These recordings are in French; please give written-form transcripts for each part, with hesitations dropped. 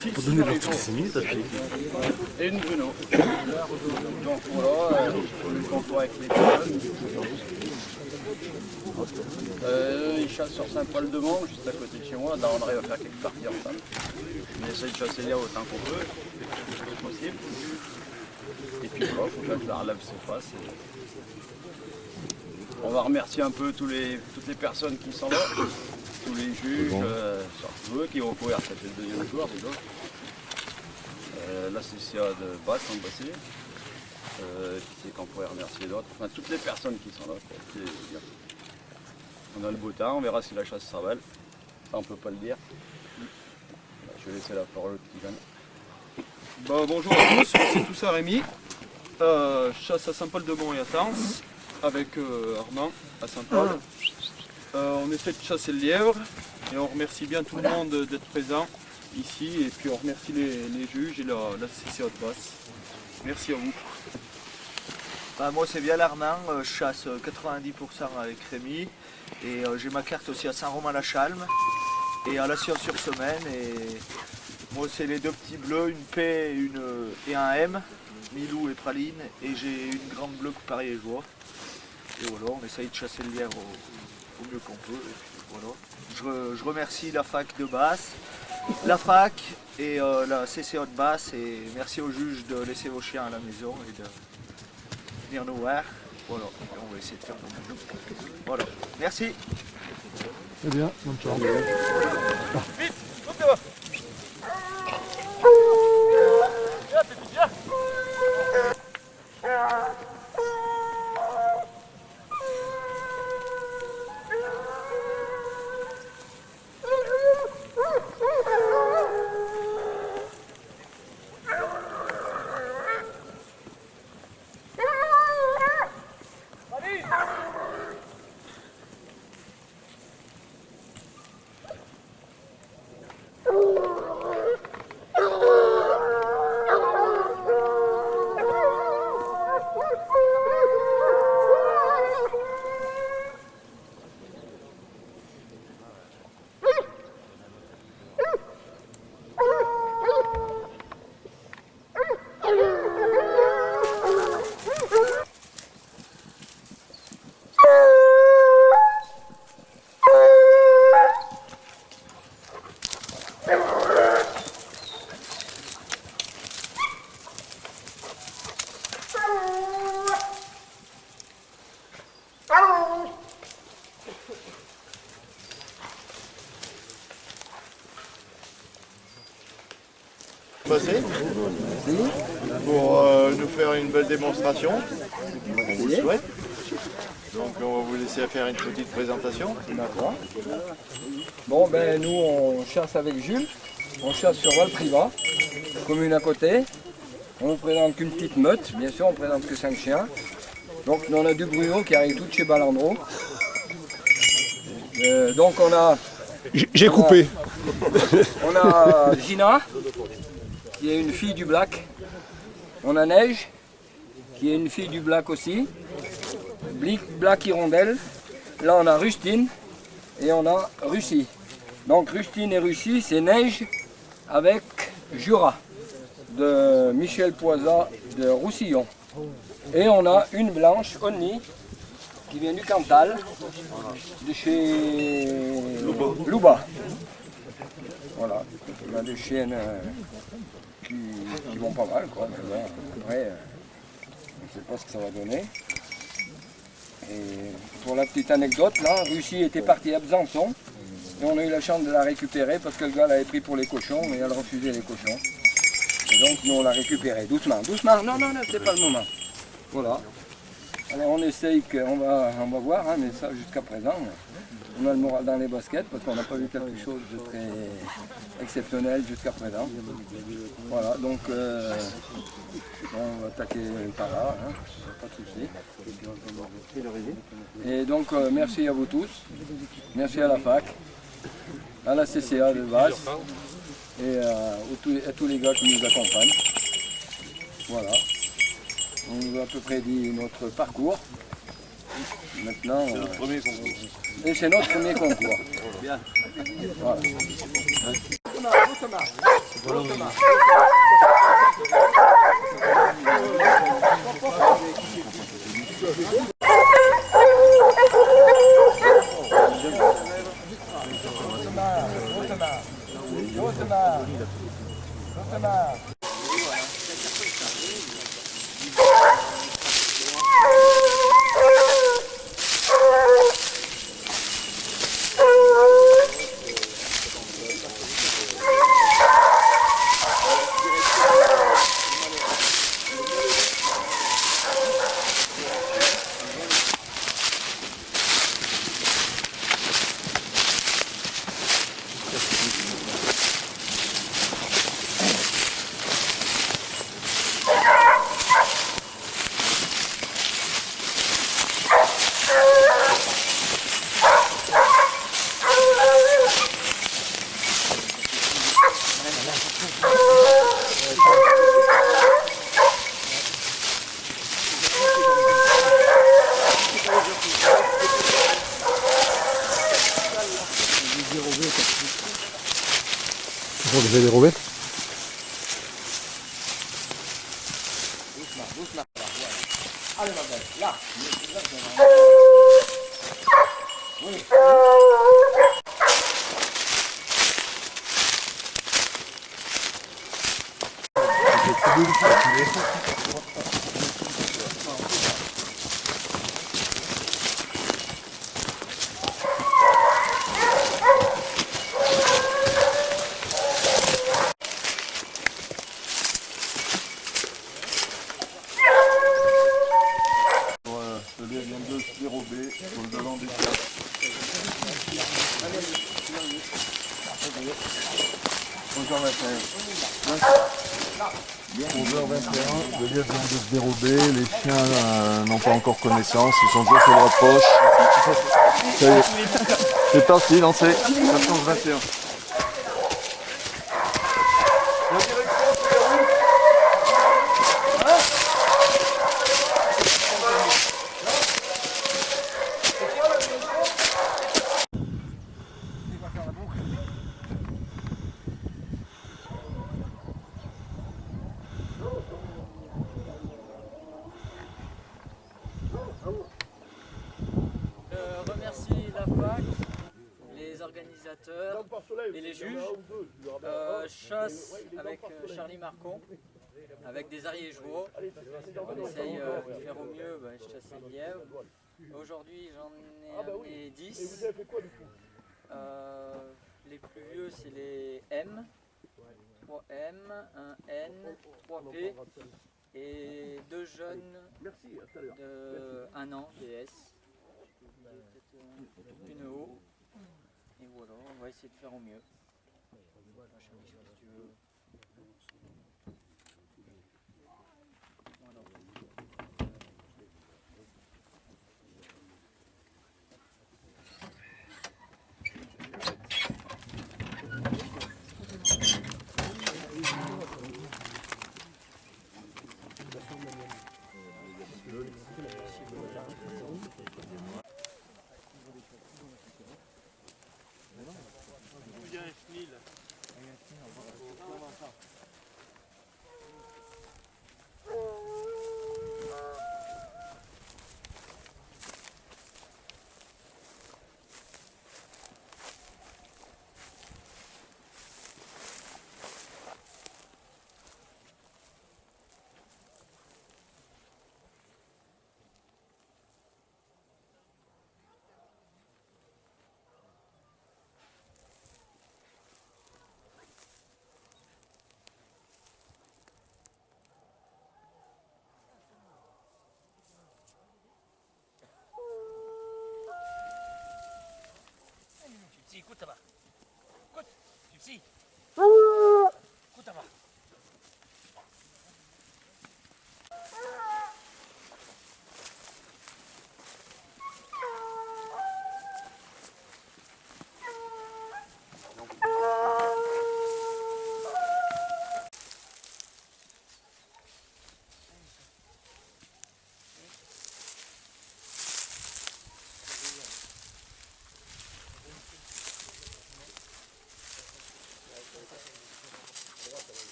Pour donner leur toutes ces minutes à chaque Et une Bruno. Donc voilà, le concours avec les jeunes. Ils chassent sur Saint-Paul-de-Mont, juste à côté de chez moi. Là, on arrive à faire quelques parties ensemble. On essaie de chasser là autant qu'on peut, le plus possible. Et puis voilà, il faut que la relève se fasse. On va remercier un peu toutes les personnes qui sont là, tous les juges, surtout eux qui vont courir, ça fait le deuxième jour déjà. La CCA de Basse en Bassé, qui c'est qu'on pourrait remercier d'autres, enfin toutes les personnes qui sont là. On a le beau temps, on verra si la chasse s'avale, ça on peut pas le dire. Je vais laisser la parole au petit jeune. Bonjour à tous, c'est tout ça Rémi. Chasse à Saint-Paul-de-Mont et à Tens avec Armand à Saint-Paul. On essaie de chasser le lièvre et on remercie bien tout le monde d'être présent ici et puis on remercie les juges et la CCA de Basse. Merci à vous. Moi c'est bien Armand, je chasse 90% avec Rémi et j'ai ma carte aussi à Saint-Romain-la-Chalme et à la Science-sur-Semaine et moi c'est les deux petits bleus, une P et un M, Milou et Praline et j'ai une grande bleue pareil et joie. Et voilà, on essaye de chasser le lièvre au mieux qu'on peut. Et puis voilà. Je remercie la fac de Basse, la fac et la CCA de Basse et merci aux juges de laisser vos chiens à la maison et de venir nous voir. Voilà, et on va essayer de faire nos mieux. Voilà, merci. Très bien, bonne chance. Vite, saute là-bas. Passer pour nous faire une belle démonstration. On vous le souhaite. Donc on va vous laisser faire une petite présentation. D'accord. Bon ben nous on chasse avec Jules, on chasse sur Val-Privat, commune à côté. On ne présente qu'une petite meute, bien sûr on ne présente que 5 chiens. Donc on a du Bruno qui arrive tout de chez Balandro. Donc on a... J'ai coupé. On a Gina, qui est une fille du Black. On a Neige, qui est une fille du Black aussi. Black Hirondelle. Là on a Rustine et on a Russie. Donc Rustine et Russie c'est Neige avec Jura de Michel Poisat de Roussillon. Et on a une blanche, Onni, qui vient du Cantal, de chez Louba. Voilà, on a des chiennes qui vont pas mal, quoi. Mais bon, après, on ne sait pas ce que ça va donner. Et pour la petite anecdote, là, Russie était partie à Besançon et on a eu la chance de la récupérer parce que le gars l'avait pris pour les cochons mais elle refusait les cochons. Et donc nous on l'a récupérée doucement, doucement, non, c'est pas le moment. Voilà. Alors on essaye, on va voir, hein, mais ça jusqu'à présent, on a le moral dans les baskets parce qu'on n'a pas vu quelque chose de très exceptionnel jusqu'à présent. Voilà, donc on va attaquer par là, hein, pas de souci. Et donc merci à vous tous, merci à la fac, à la CCA de Basse et à tous les gars qui nous accompagnent. Voilà. On nous a à peu près dit notre parcours. Maintenant, c'est notre premier concours. Et c'est notre premier concours. Bien. Voilà. Bon, déjà dérobé. Le lait vient de se dérober sur le devant du plat. 11h21, le lait vient de se dérober, les chiens n'ont pas encore connaissance, ils sont déjà sur le rapproche. Ça y est. C'est parti, lancé. 14h21. Je remercie la fac, les organisateurs et les juges. Chasse avec Charlie Marcon, avec des ariégeois. On essaye de faire au mieux, je chasse le lièvre. Aujourd'hui j'en ai amené 10. Les plus vieux c'est les M, 3M, 1N, 3P et 2 jeunes de 1 an, DS. Une haut. Et voilà, on va essayer de faire au mieux.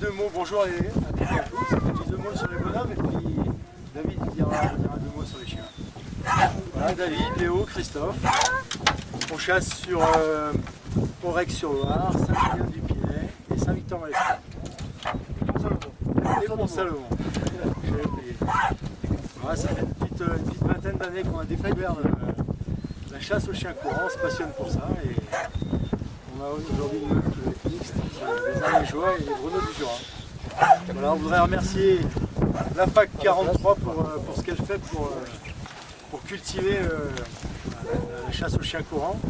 deux mots, bonjour à toutes et à tous. Un petit deux mots sur les bonhommes et puis David dira deux mots sur les chiens. Voilà, David, Léo, Christophe. On chasse sur Aurec-sur-Loire, Saint-Julien-du-Pinet et Saint-Victor-Malestroit. Et Pont-Salomon. Je vais payer. Voilà, ça fait une petite vingtaine d'années qu'on a découvert la chasse aux chiens courants, on se passionne pour ça. Et on a aujourd'hui une meute qui est mixte entre les Ariégeois et les Bruno du Jura. Voilà, on voudrait remercier la FAC 43 pour ce qu'elle fait pour cultiver la chasse aux chiens courants.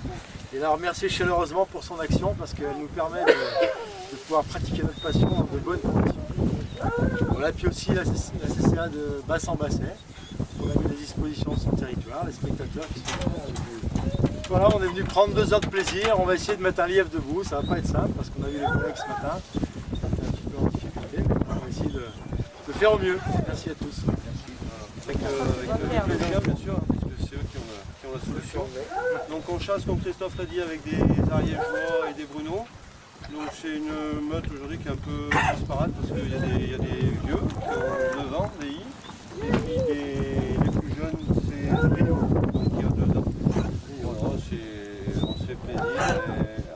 Et la remercier chaleureusement pour son action parce qu'elle nous permet de pouvoir pratiquer notre passion dans de bonnes conditions. Voilà, puis aussi la CCA de Bassan-Basset pour la mise à disposition de son territoire, les spectateurs qui sont là. Voilà, on est venu prendre 2 heures de plaisir, on va essayer de mettre un lièvre debout, ça va pas être simple parce qu'on a vu les collègues ce matin, c'était un petit peu en difficulté, mais on va essayer de faire au mieux. Merci à tous. Avec le chien, bien sûr, hein, parce que c'est eux qui ont la solution. Donc on chasse, comme Christophe l'a dit, avec des Ariégeois et des Bruno. Donc c'est une meute aujourd'hui qui est un peu disparate parce qu'il y a des vieux qui ont 9 ans, des I, et puis les plus jeunes c'est Rio qui a 2 ans. Voilà, on se fait plaisir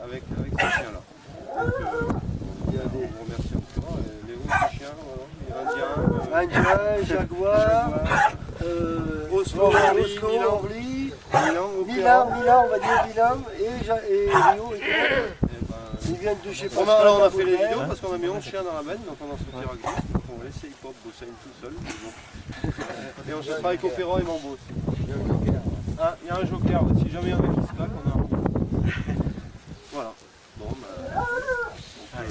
avec ces chiens-là. Donc on vous remercie encore. Léo, ces chiens, voilà, Indien, Jaguar, Oslo, Orly, Milan, on va dire Milan et Rio. Ils viennent de chez Pascal. Alors on a fait les vidéos parce qu'on a mis 11 chiens dans la benne, donc on a sorti à glisse, donc on va laisser Hip Hop bosser tout seul. Et on chassera avec Opéra et Mambo aussi. Ah, il y a un joker, si jamais il y en a qui se claque, on a un Mambo. Voilà. Bon, bah... Allez.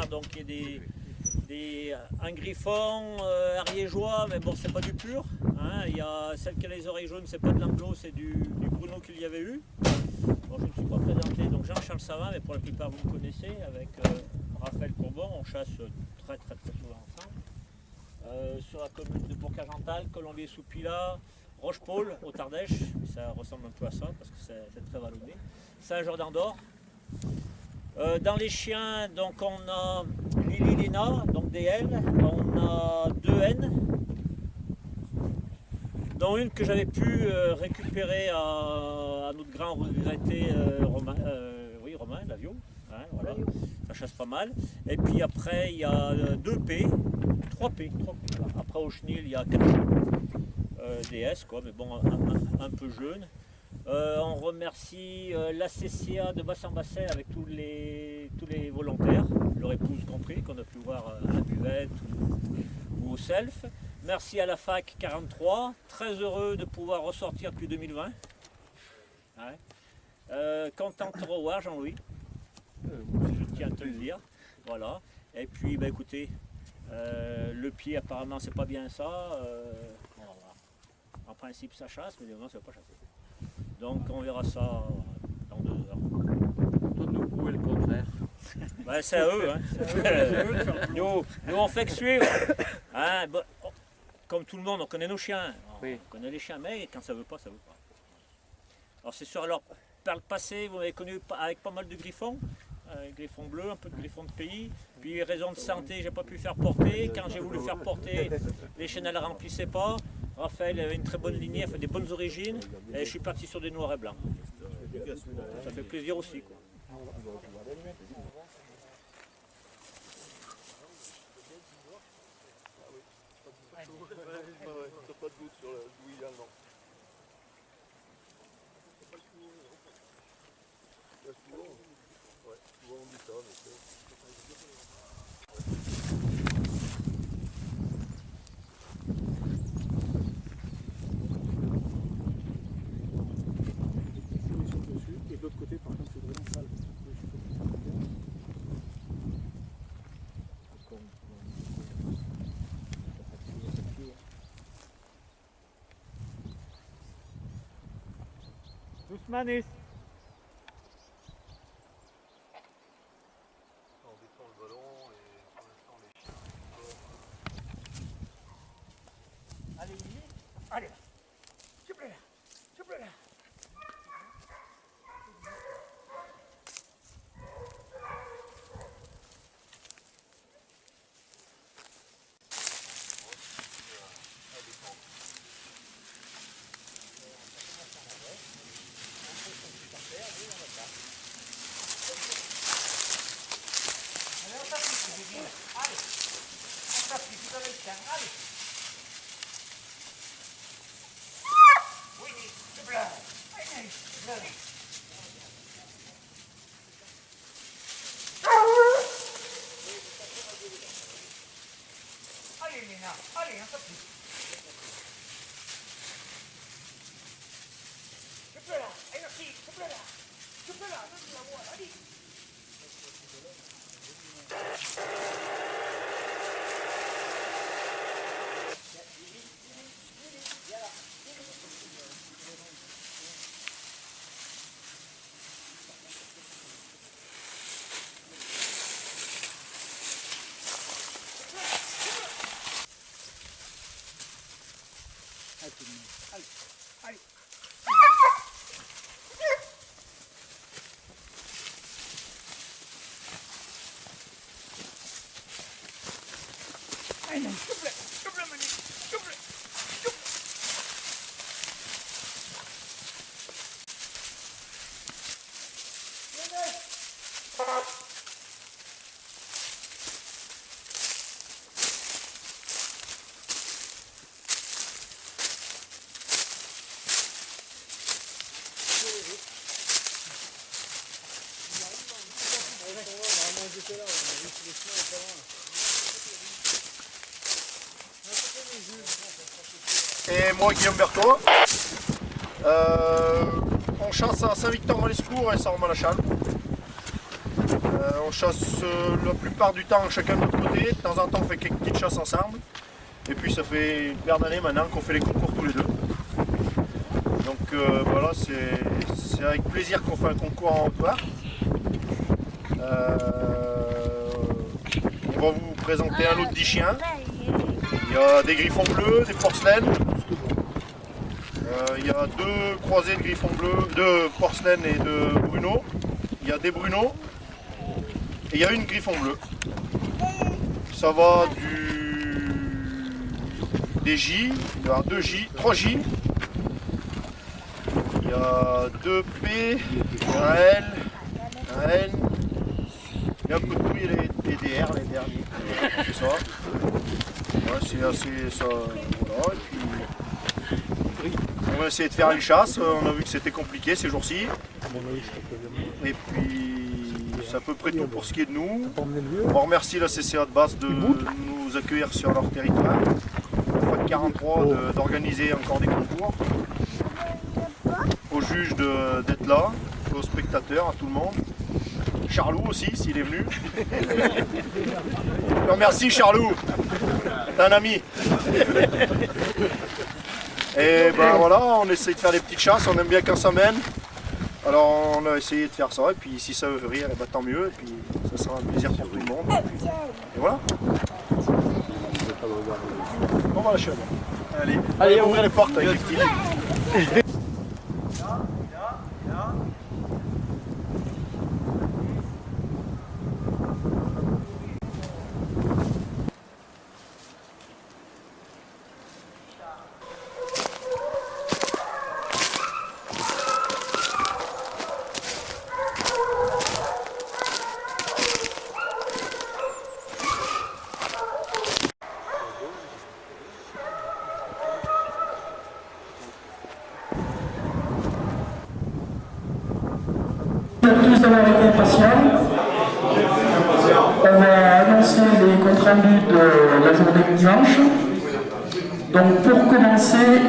Donc il y a un griffon ariégeois, mais bon c'est pas du pur. Hein. Il y a celle qui a les oreilles jaunes, c'est pas de l'anglo, c'est du Bruno qu'il y avait eu. Bon, je ne me suis pas présenté, donc Jean-Charles Savin, mais pour la plupart vous me connaissez, avec Raphaël Courbon, on chasse très souvent ensemble. Sur la commune de Bourg-Argental, Colombier-sous-Pilat, Roche-Paul, au Tardèche, ça ressemble un peu à ça parce que c'est très vallonné. Saint-Jordan-d'Or. Dans les chiens, donc on a Lily Lina, donc des L, on a 2 N, dont une que j'avais pu récupérer à notre grand regretté Romain Lavio, hein, voilà, ça chasse pas mal. Et puis après il y a 2 P, 3 P, voilà. Après au chenil il y a 4 DS, quoi, mais bon un peu jeune. On remercie la CCA de Bassan-Basset avec tous les volontaires, leur épouse compris, qu'on a pu voir à la buvette ou au self. Merci à la FAC 43, très heureux de pouvoir ressortir depuis 2020. Ouais. Content de te revoir Jean-Louis, je tiens à te le dire. Voilà. Et puis bah, écoutez, le pied apparemment c'est pas bien ça. Bon, voilà. En principe ça chasse, mais non ça va pas chasser. Donc on verra ça dans 2 heures. Toi de nous prouver le contraire. Ben, c'est à eux. Hein. nous on fait que suivre. Hein, bon, comme tout le monde, on connaît nos chiens. On connaît les chiens, mais quand ça veut pas, ça veut pas. Alors c'est sûr, alors par le passé, vous m'avez connu avec pas mal de griffons. Griffon bleu, un peu de griffon de pays. Puis raison de santé, j'ai pas pu faire porter. Quand j'ai voulu faire porter, les chiens ne la remplissaient pas. Raphaël avait une très bonne lignée, a fait des bonnes origines, et je suis parti sur des noirs et blancs. Ça fait plaisir aussi, quoi. Et de l'autre côté, par contre, c'est vraiment sale. Doucement, Nice. On défend le ballon et pour l'instant les chiens. Allez, Lily. Allez. Souple là. Souple là. Allez, Léna, allez, un peu plus. Souple là, allez, merci, souple là. Souple là, donne-moi la voix, allez. Allez. Allez, souple, Manu, souple. Et moi, Guillaume Berthaud. On chasse à Saint-Victor-Malescourt et Saint-Romain-la-Chalme. On chasse la plupart du temps chacun de notre côté. De temps en temps, on fait quelques petites chasses ensemble. Et puis, ça fait une paire d'années maintenant qu'on fait les concours tous les deux. Donc voilà, c'est avec plaisir qu'on fait un concours en Haute-Loire. On va vous présenter un lot de 10 chiens. Il y a des griffons bleus, des porcelaines. Il y a deux croisés de griffons bleus, de porcelaine et de bruno. Il y a des brunos. Et il y a une griffon bleu. Ça va des J, il y a 2 J, 3 J. Il y a 2 P, un L, un N. Il y a un peu de tout, il y a les DR, les derniers. C'est ça. Ouais, c'est assez ça. Voilà. Et puis, on va essayer de faire une chasse. On a vu que c'était compliqué ces jours-ci. Et puis c'est à peu près tout pour ce qui est de nous. On remercie la CCA de Basse de nous accueillir sur leur territoire. La FAC 43 d'organiser encore des concours. Aux juges d'être là, aux spectateurs, à tout le monde. Charlot aussi, s'il est venu. Merci Charlot, t'es un ami. Et ben voilà, on essaye de faire des petites chasses, on aime bien quand ça mène. Alors on a essayé de faire ça, et puis si ça veut rire, et ben, tant mieux, et puis ça sera un plaisir pour tout le monde. Et voilà. On va la chaîne. Allez, ouvrir les portes avec les petits. d'avoir été patients. On va annoncer les comptes rendus de la journée de dimanche. Donc pour commencer,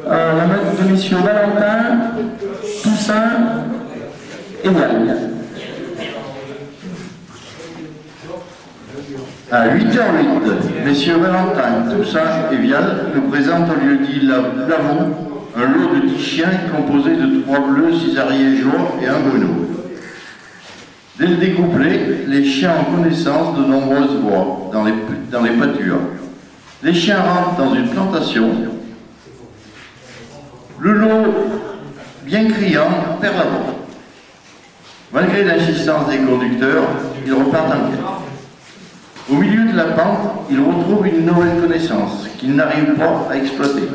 la meute de messieurs Valentin, Toussaint et Val. À 8h08, messieurs Valentin, Toussaint et Vial nous présentent au lieu-dit Lavaux un lot de 10 chiens composé de 3 bleus, 6 ariégeois et un bruno. Dès le découplet, les chiens ont connaissance de nombreuses voies dans les pâtures. Les chiens rentrent dans une plantation. Le lot, bien criant, perd la voie. Malgré l'insistance des conducteurs, ils repartent en quête. Au milieu de la pente, ils retrouvent une nouvelle connaissance qu'ils n'arrivent pas à exploiter.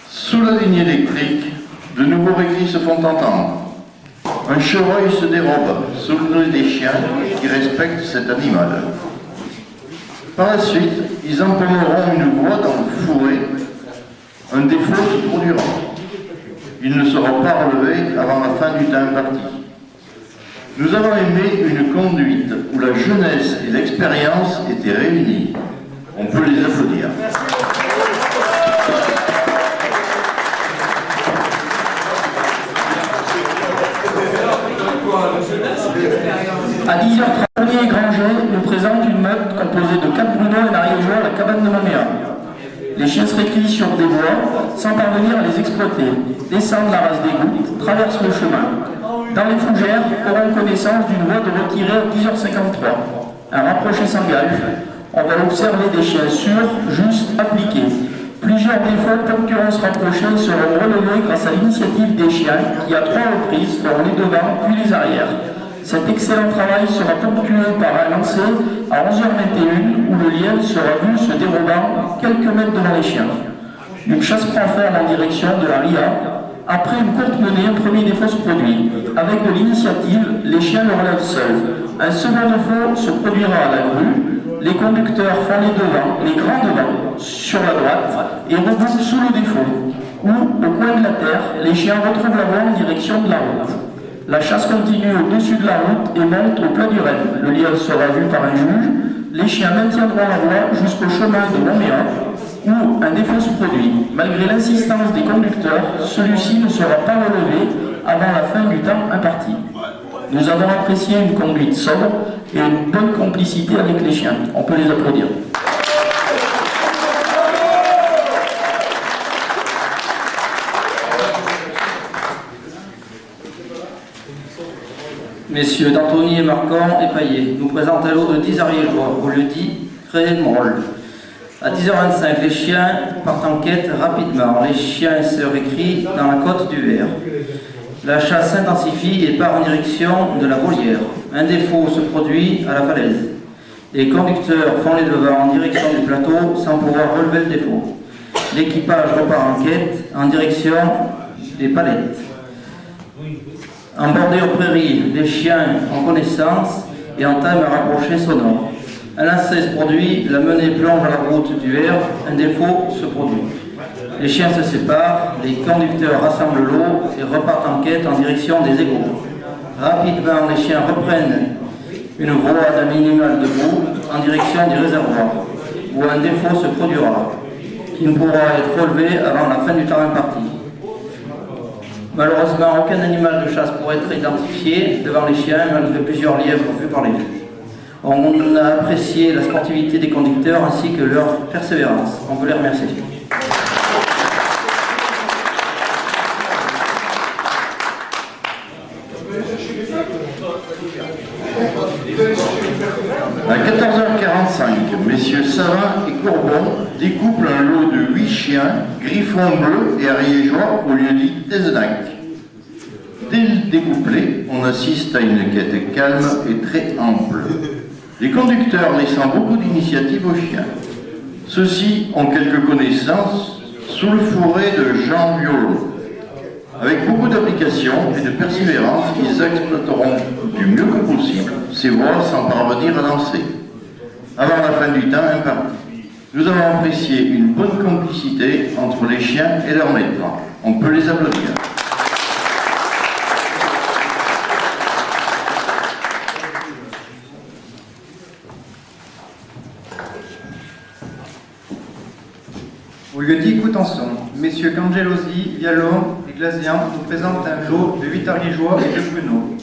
Sous la ligne électrique, de nouveaux récits se font entendre. Un chevreuil se dérobe sous le nez des chiens qui respectent cet animal. Par la suite, ils empaumeront une voie dans le fourré. Un défaut se produira. Il ne sera pas relevé avant la fin du temps imparti. Nous avons aimé une conduite où la jeunesse et l'expérience étaient réunies. On peut les applaudir. À 10h30, Granger nous présente une meute composée de 4 brunos et un ariégeois à la cabane de Moméa. Les chiens se récrient sur des voies sans parvenir à les exploiter, descendent la race des gouttes, traversent le chemin. Dans les fougères, auront connaissance d'une voie de retirée à 10h53. Un rapproché s'engage. On va observer des chiens sûrs, justes, appliqués. Plusieurs défauts concurrence rapprochée seront relevés grâce à l'initiative des chiens qui, à 3 reprises, feront les devants puis les arrières. Cet excellent travail sera ponctué par un lancer à 11h21 où le lièvre sera vu se dérobant quelques mètres devant les chiens. Une chasse prend forme en direction de la RIA. Après une courte menée, un premier défaut se produit. Avec de l'initiative, les chiens le relèvent seuls. Un second défaut se produira à la grue. Les conducteurs font les devants, les grands devants, sur la droite et rebouclent sous le défaut. Ou, au coin de la terre, les chiens retrouvent la voie en direction de la route. La chasse continue au-dessus de la route et monte au plat du Rennes. Le lièvre sera vu par un juge. Les chiens maintiendront la voie jusqu'au chemin de Moméa, où un défaut se produit. Malgré l'insistance des conducteurs, celui-ci ne sera pas relevé avant la fin du temps imparti. Nous avons apprécié une conduite sobre et une bonne complicité avec les chiens. On peut les applaudir. Messieurs d'Antony et Marquand et Paillet nous présentent un lot de 10 ariégeois au lieu-dit Crémol. À 10h25, les chiens partent en quête rapidement. Les chiens se récrient dans la côte du Ver. La chasse s'intensifie et part en direction de la volière. Un défaut se produit à la falaise. Les conducteurs font les devants en direction du plateau sans pouvoir relever le défaut. L'équipage repart en quête en direction des palettes. En bordure prairie, les chiens ont connaissance et entament un rapproché sonore. Un lancer se produit, la menée plonge à la route du Ver, un défaut se produit. Les chiens se séparent, les conducteurs rassemblent l'eau et repartent en quête en direction des égouts. Rapidement, les chiens reprennent une voie d'un minimal debout en direction du réservoir, où un défaut se produira, qui ne pourra être relevé avant la fin du temps imparti. Malheureusement, aucun animal de chasse pourrait être identifié devant les chiens, malgré plusieurs lièvres vus par les juges. On a apprécié la sportivité des conducteurs ainsi que leur persévérance. On peut les remercier. À 14h45, messieurs Savin et Courbon découplent un lot de 8 chiens, griffons bleus et ariégeois au lieu-dit d'Ezenac. Dès le découplet, on assiste à une quête calme et très ample. Les conducteurs laissant beaucoup d'initiative aux chiens. Ceux-ci ont quelques connaissances sous le fourré de Jean Violot. Avec beaucoup d'application et de persévérance, ils exploiteront du mieux que possible ces voies sans parvenir à lancer. Avant la fin du temps imparti, nous avons apprécié une bonne complicité entre les chiens et leurs maîtres. On peut les applaudir. Messieurs Cangelosi, Vialon et Glazian nous présentent un lot de 8 ariégeois et 2 pruneaux.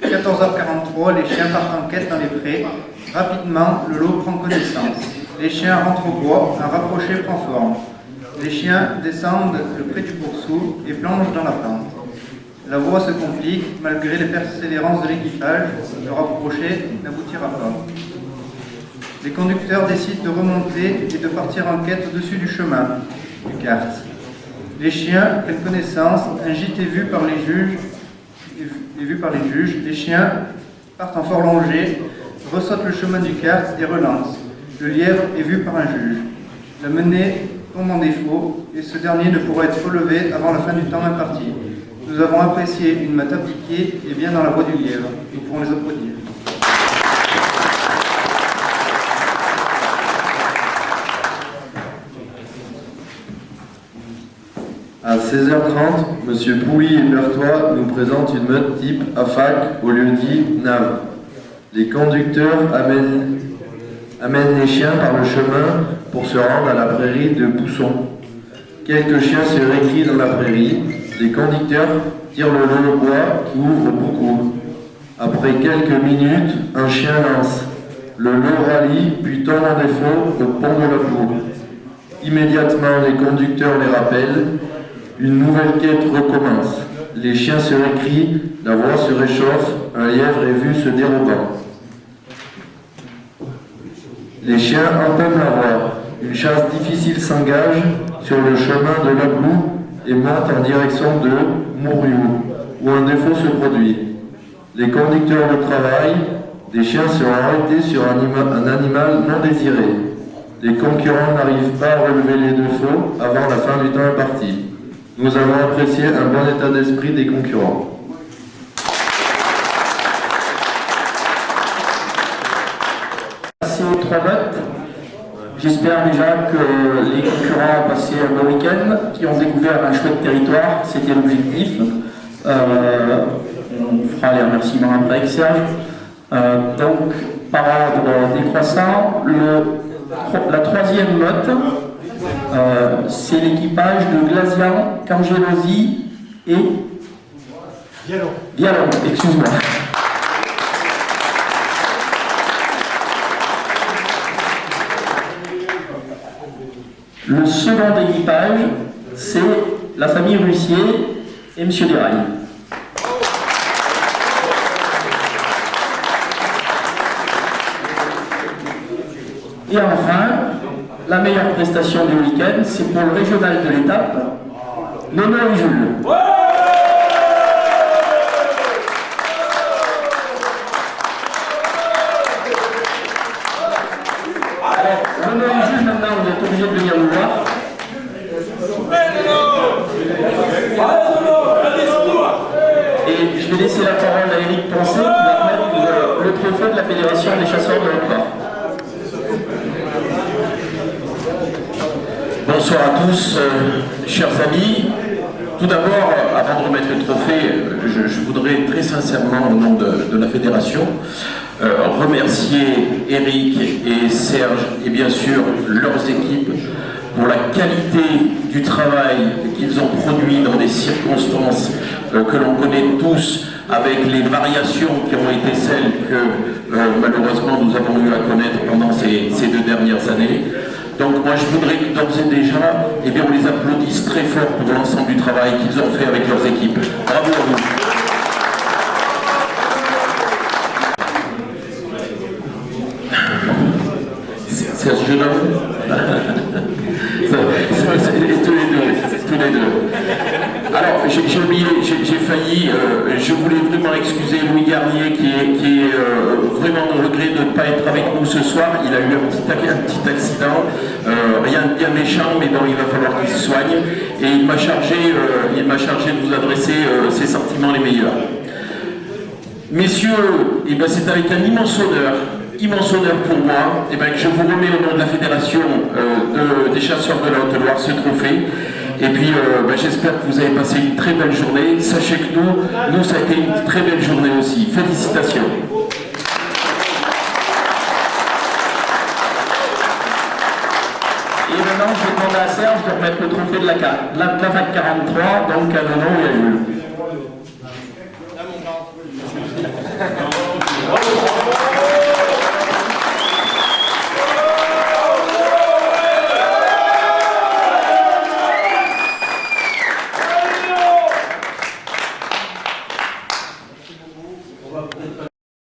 14h43, les chiens partent en quête dans les prés. Rapidement, le lot prend connaissance. Les chiens rentrent au bois, un rapproché prend forme. Les chiens descendent le pré du pourceau et plongent dans la pente. La voie se complique malgré les persévérances de l'équipage. Le rapproché n'aboutira pas. Les conducteurs décident de remonter et de partir en quête au-dessus du chemin du kart. Les chiens prennent connaissance, un gîte est vu par les juges. Les chiens partent en fort longé, ressautent le chemin du kart et relancent. Le lièvre est vu par un juge. La menée tombe en défaut et ce dernier ne pourra être relevé avant la fin du temps imparti. Nous avons apprécié une mat appliquée et bien dans la voie du lièvre. Nous pouvons les applaudir. À 16h30, M. Pouilly et Berthois nous présentent une meute type AFAC au lieu-dit NAV. Les conducteurs amènent les chiens par le chemin pour se rendre à la prairie de Bousson. Quelques chiens se récrient dans la prairie. Les conducteurs tirent le lot de bois qui ouvre beaucoup. Après quelques minutes, un chien lance. Le lot rallie, puis tombe en défaut au pont de la Bourg. Immédiatement, les conducteurs les rappellent. Une nouvelle quête recommence. Les chiens se récrient, la voie se réchauffe, un lièvre est vu se dérobant. Les chiens entament la voie. Une chasse difficile s'engage sur le chemin de l'Ablou et monte en direction de Mouriou, où un défaut se produit. Les conducteurs de travail, des chiens seront arrêtés sur un animal non désiré. Les concurrents n'arrivent pas à relever les défauts avant la fin du temps imparti. Nous avons apprécié un bon état d'esprit des concurrents. Ces 3 votes. J'espère déjà que les concurrents ont passé un bon week-end, qui ont découvert un chouette territoire, c'était l'objectif. On fera les remerciements après avec Serge. Donc, par ordre décroissant, la 3e note, c'est l'équipage de Glazian, Cangelosi et Vialon, excuse-moi. Le second équipage, c'est la famille Russier et M. Desrailles. Et enfin, la meilleure prestation du week-end, c'est pour le régional de l'étape, Nono et Jules. Alors, Nono et Jules, maintenant, vous êtes obligés de venir nous voir. Et je vais laisser la parole à Éric Poncet qui va remettre le trophée de la Fédération des chasseurs de l'Emploi. Bonsoir à tous, chers amis. Tout d'abord, avant de remettre le trophée, je voudrais très sincèrement, au nom de la fédération, remercier Eric et Serge et bien sûr leurs équipes pour la qualité du travail qu'ils ont produit dans des circonstances que l'on connaît tous, avec les variations qui ont été celles que malheureusement nous avons eu à connaître pendant ces 2 dernières années. Donc moi je voudrais que d'ores et déjà, eh bien, on les applaudisse très fort pour l'ensemble du travail qu'ils ont fait avec leurs équipes. Bravo à vous. C'est à ce jeune homme. Tous les deux. Alors, j'ai oublié, j'ai failli, je voulais vraiment excuser Louis Garnier qui est vraiment au regret de ne pas être avec nous ce soir. Il a eu un petit accident, rien de bien méchant, mais bon, il va falloir qu'il se soigne. Et il m'a chargé de vous adresser ses sentiments les meilleurs. Messieurs, eh ben, c'est avec un immense honneur pour moi eh ben, que je vous remets au nom de la Fédération des chasseurs de la Haute-Loire ce trophée. Et puis ben, j'espère que vous avez passé une très belle journée. Sachez que nous ça a été une très belle journée aussi. Félicitations. Et maintenant, présent, je vais demander à Serge de remettre le trophée de la FAC 43, donc à Nono et à Jules.